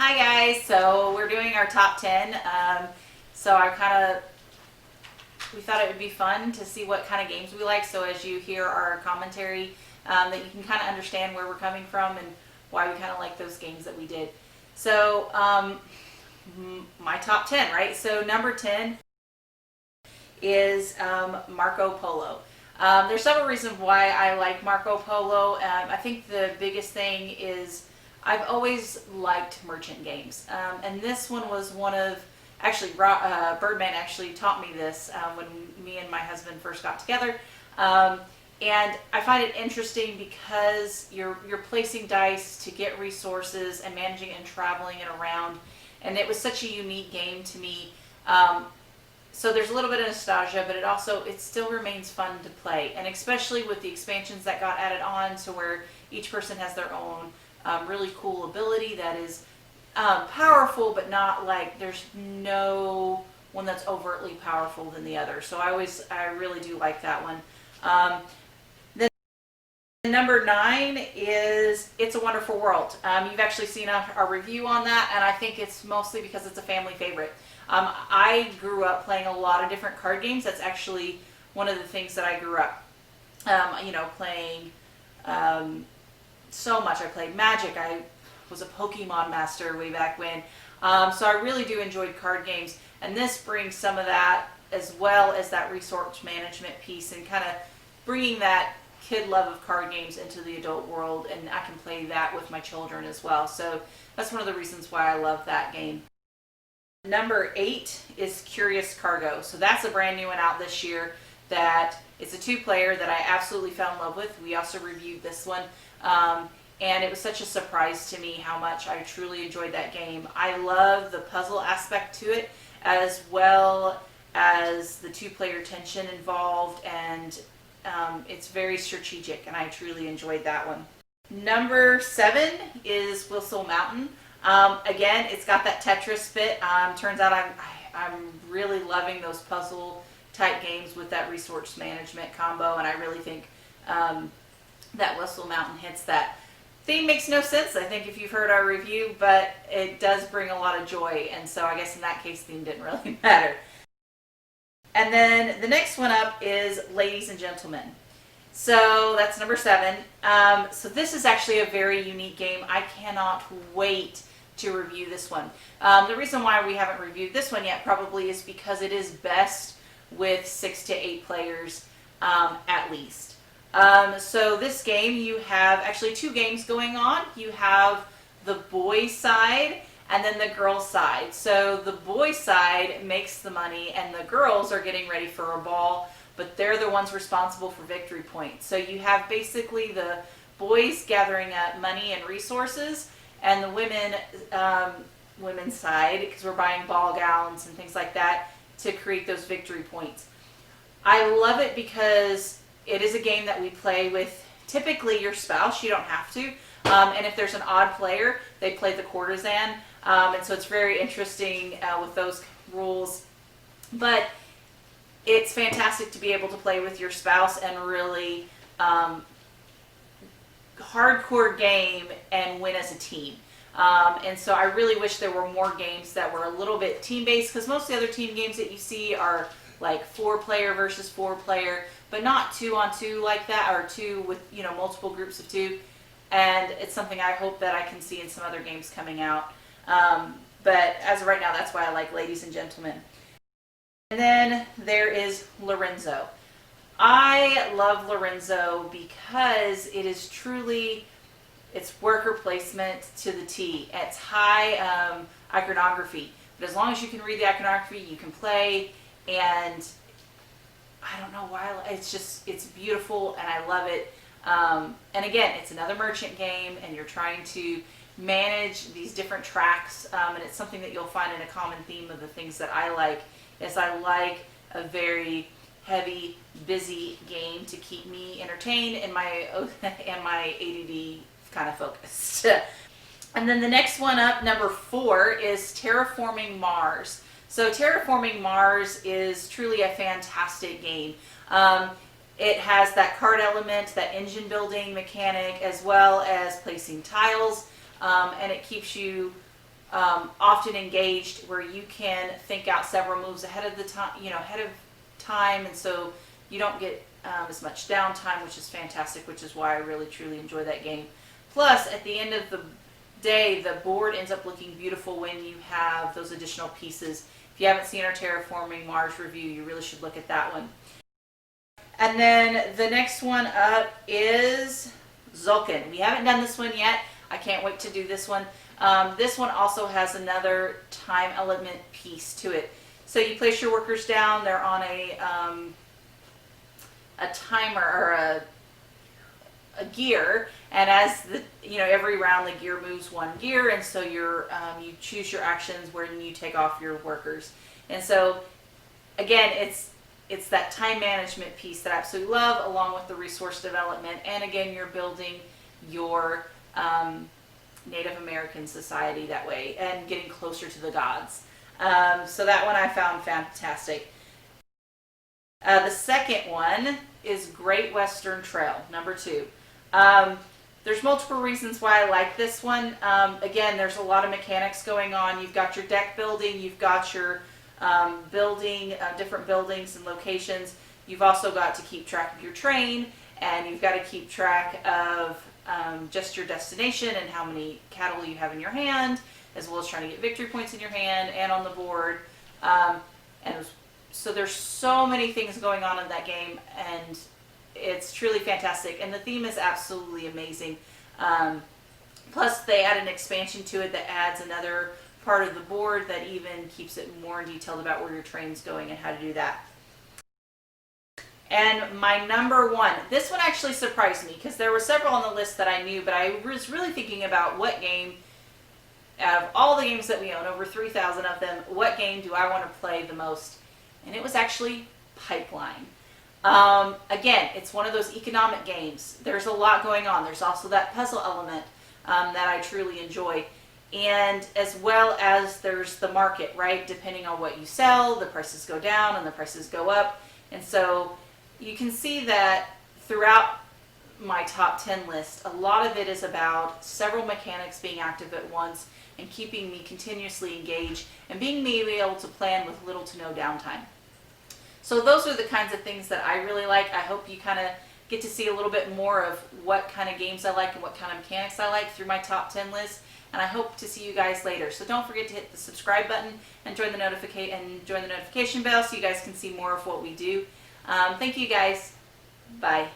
Hi guys, so we're doing our top 10. So we thought it would be fun to see what kind of games we like. So as you hear our commentary, that you can kind of understand where we're coming from and why we kind of like those games that we did. So my top 10, right? So number 10 is Marco Polo. There's several reasons why I like Marco Polo. I think the biggest thing is I've always liked merchant games, and this one was one of Birdman actually taught me this when me and my husband first got together. And I find it interesting because you're placing dice to get resources and managing and traveling it around, and it was such a unique game to me. So there's a little bit of nostalgia, but it still remains fun to play, and especially with the expansions that got added on, to where each person has their own really cool ability that is powerful, but not like there's no one that's overtly powerful than the other. So I really do like that one. Then number 9 is It's a Wonderful World. You've actually seen our review on that, and I think it's mostly because it's a family favorite. I grew up playing a lot of different card games. That's actually one of the things that I grew up, playing so much. I played Magic. I was a Pokemon master way back when. So I really do enjoy card games. And this brings some of that, as well as that resource management piece, and kind of bringing that kid love of card games into the adult world. And I can play that with my children as well. So that's one of the reasons why I love that game. Number 8 is Curious Cargo. So that's a brand new one out this year. That it's a 2-player that I absolutely fell in love with. We also reviewed this one. And it was such a surprise to me how much I truly enjoyed that game. I love the puzzle aspect to it, as well as the 2-player tension involved, and it's very strategic, and I truly enjoyed that one. Number 7 is Whistle Mountain. Again, it's got that Tetris fit. Turns out I'm really loving those puzzle type games with that resource management combo, and I really think that Whistle Mountain hits that. Theme makes no sense, I think, if you've heard our review, but it does bring a lot of joy, and so I guess in that case theme didn't really matter. And then the next one up is Ladies and Gentlemen. So that's number 7. So this is actually a very unique game. I cannot wait to review this one. The reason why we haven't reviewed this one yet probably is because it is best with 6 to 8 players at least. So this game, you have actually 2 games going on. You have the boy side and then the girl side. So the boy side makes the money, and the girls are getting ready for a ball, but they're the ones responsible for victory points. So you have basically the boys gathering up money and resources, and the women's side, because we're buying ball gowns and things like that to create those victory points. I love it because it is a game that we play with typically your spouse. You don't have to. And if there's an odd player, they play the courtesan. And so it's very interesting with those rules. But it's fantastic to be able to play with your spouse and really hardcore game and win as a team. And so I really wish there were more games that were a little bit team-based, because most of the other team games that you see are like 4-player versus 4-player, but not 2-on-2 like that, or 2 with multiple groups of 2. And it's something I hope that I can see in some other games coming out. But as of right now, that's why I like Ladies and Gentlemen. And then there is Lorenzo. I love Lorenzo because it is truly, it's worker placement to the T. It's high iconography, but as long as you can read the iconography, you can play. And I don't know why, it's beautiful, and I love it. And again, it's another merchant game, and you're trying to manage these different tracks, and it's something that you'll find in a common theme of the things that I like. Is I like a very heavy, busy game to keep me entertained and my ADD kind of focused. And then the next one up, number 4, is Terraforming Mars. So Terraforming Mars is truly a fantastic game. It has that card element, that engine building mechanic, as well as placing tiles, and it keeps you often engaged, where you can think out several moves ahead of the time, ahead of time, and so you don't get as much downtime, which is fantastic, which is why I really truly enjoy that game. Plus, at the end of the day, the board ends up looking beautiful when you have those additional pieces. If you haven't seen our Terraforming Mars review, you really should look at that one. And then the next one up is Zulkin. We haven't done this one yet. I can't wait to do this one. This one also has another time element piece to it. So you place your workers down. They're on a timer or a gear, and as the every round the gear moves one gear, and so you choose your actions when you take off your workers. And so again, it's that time management piece that I absolutely love, along with the resource development. And again, you're building your Native American society that way and getting closer to the gods. So that one I found fantastic. The second one is Great Western Trail, number 2. There's multiple reasons why I like this one. Again, there's a lot of mechanics going on. You've got your deck building, you've got your building different buildings and locations. You've also got to keep track of your train, and you've got to keep track of just your destination and how many cattle you have in your hand, as well as trying to get victory points in your hand and on the board. So there's so many things going on in that game, and it's truly fantastic. And the theme is absolutely amazing. Plus, they add an expansion to it that adds another part of the board that even keeps it more detailed about where your train's going and how to do that. And my number 1, this one actually surprised me because there were several on the list that I knew, but I was really thinking about what game, out of all the games that we own, over 3,000 of them, what game do I want to play the most? And it was actually Pipeline. Again, it's one of those economic games. There's a lot going on. There's also that puzzle element that I truly enjoy. And as well as there's the market, right? Depending on what you sell, the prices go down and the prices go up. And so you can see that throughout my top 10 list, a lot of it is about several mechanics being active at once and keeping me continuously engaged and being able to plan with little to no downtime. So those are the kinds of things that I really like. I hope you kind of get to see a little bit more of what kind of games I like and what kind of mechanics I like through my top 10 list. And I hope to see you guys later. So don't forget to hit the subscribe button and join the notification bell so you guys can see more of what we do. Thank you guys. Bye.